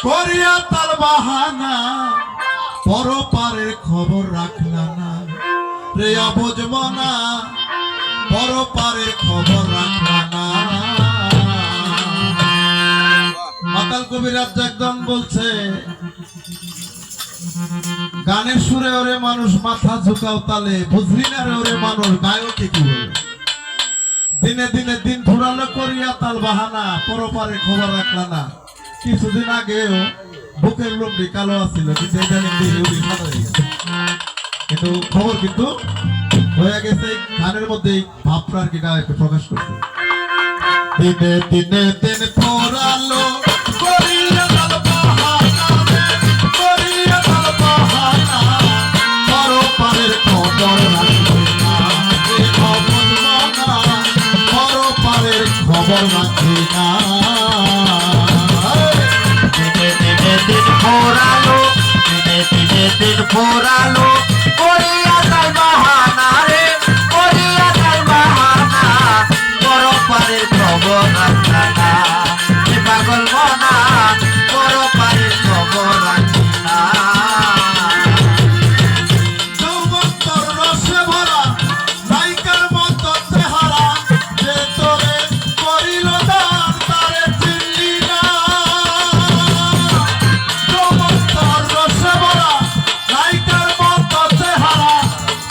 করিয়া তার বাহানা পরপারের খবর রাখলা না রে বুঝবো না পরপারের খবর রাখলা না। মাতাল কবিরাজ একদম বলছে গানের সুরে ওরে মানুষ মাথা ঝুঁকাও তালে বুঝলি না রে ওরে মানুষ গায়কে কি বলে। দিনে দিনে দিন ফুরালো করিয়া তাল বাহানা পরপারে খবর রাখলা না। কিছুদিন আগেও বুকের লুমড়ি কালো আছিল কিন্তু কিন্তু খবর কিন্তু হয়ে গেছে গানের মধ্যে ভাবটা আর কি গায়কে প্রকাশ করছে। দিনে দিনে দিন ফুরালো করিয়া তাল বাহানা করিয়া তাল বাহানা পরপারের খবর রাখলা না খবর রাখি না। দিনে দিনে দিন ফোরালো দিনে দিনে দিন ফোরালো করিয়া তার বাহানা রে করিয়া তার বাহানা পরপারের খবর রাখলা না পাগল মনা পরপারের খবর রাখি না। যৌবন্তর রসে ভরা নায়িকার মতো চেহারা যে তোরে করিল দান তারে চিনলি না। যৌবন্তর রসে ভরা নায়িকার মতো চেহারা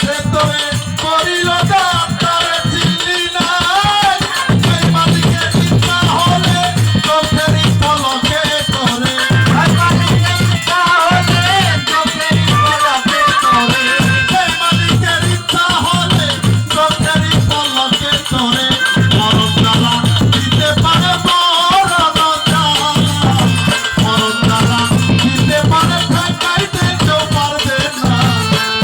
যে তোরে করিল দান তারে চিনলি না। এই মালিকের ইচ্ছা হলে চোখেরই পলকে তোরে এই মালিকের ইচ্ছা হলে চোখেরই পলকে তোরে এই মালিকের ইচ্ছা হলে চোখেরই পলকে তোরে মরণ জ্বালা দিতে পারে মরণ জ্বালা মরণ জ্বালা দিতে পারে ঠেকাইতে কেউ পারবে না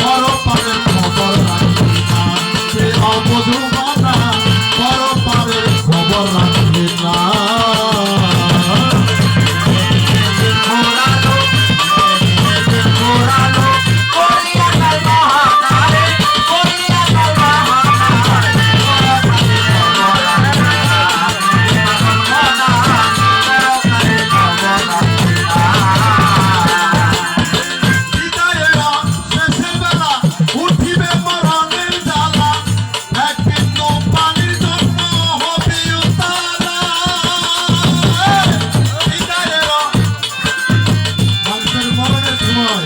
পরপারের খবর রাখবি না সে অবধু মানা পরপারের খবর রাখবি না। ফোরালো ফোরালো করিয়া তার বাহানা রে করিয়া তার বাহানা বিদায়েরা শেষের বেলা উঠিবে মরণের জ্বালা এক বিন্দু পানির জন্য হবে উতালা। বিদায়েরা মানুষের মরণের সময়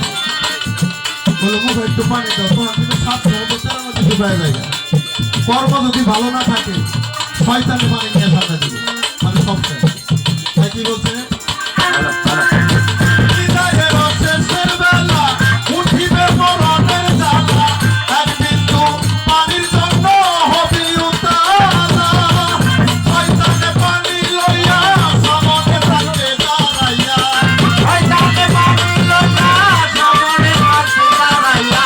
বলে মুখ একটু পানি দাও তোমার কিন্তু স্বাস্থ্য হবে তার মধ্যে ডুবাই যায়। কর্ম যদি ভালো না থাকে শয়তানি পানি নিয়ে সামনে দিবে মানে সব শেষ। তাই কি বলছে বিদায়েরা শেষের বেলা উঠিবে মরণের জ্বালা এক বিন্দু পানির জন্য হবে উতালা। শয়তানে পানি লইয়া সামনে থাকবে দাঁড়াইয়া শয়তানে পানি লইয়া সামনে থাকবে দাঁড়াইয়া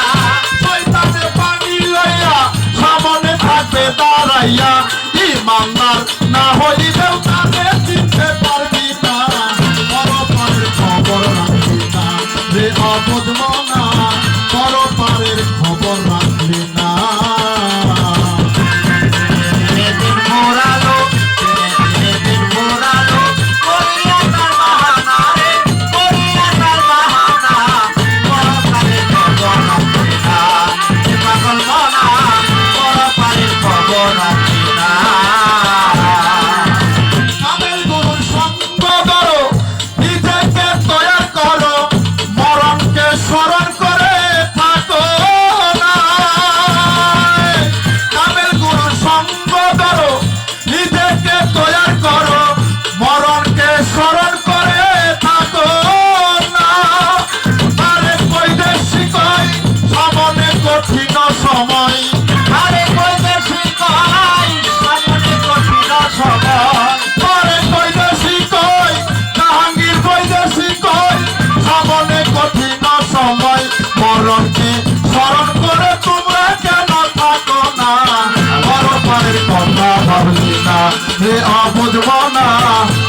শয়তানে পানি লইয়া সামনে থাকবে দাঁড়াইয়া। ইমানদার না হইলেও তাদের চিনতে পারবি না পরপারের খবর রাখবি না রে অবুঝ মনা পরপারের খবর রাখবি না। দিনে দিন ফোরালো দিনে দিন ফোরালো করিয়া তার বাহানা রে করিয়া তার বাহানা পরপারের খবর রাখবি না পাগল মনা পরপারের খবর রাখবি না। কামেল গুরুর সঙ্গ ধরো নিজেকে তৈয়ার করো মরণকে স্মরণ করে থাকো না। কামেল গুরুর সঙ্গ ধরো নিজেকে তৈয়ার করো মরণকে স্মরণ করে থাকো না। আরে বৈদেশি কই সামনে কঠিন সময় আরে বৈদেশি কই সামনে কঠিন সময় আরে বৈদেশি কই জাহাঙ্গীর বৈদেশি কই সামনে কঠিন সময় মরণকে স্মরণ করে তোমরা কেন থাকো না পরপারের কথা ভাবলি না রে অবুঝ মনা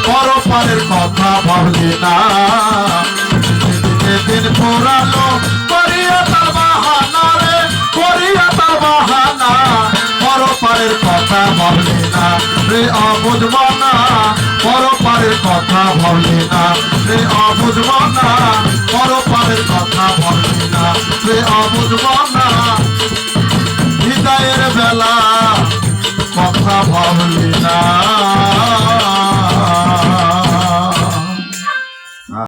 পরপারের কথা ভাবলি না। দিনে দিন ফুরালো করিয়া তার বাহানা রে করিয়া তার বাহানা পরপারের কথা ভাবলি না রে অবুঝ মনা পরপারের কথা কথা ভাবলি না রে অবুঝ মনা পরপারের কথা ভাবলি না রে অবুঝ মনা বিদায়ের বেলা কথা ভাবলি না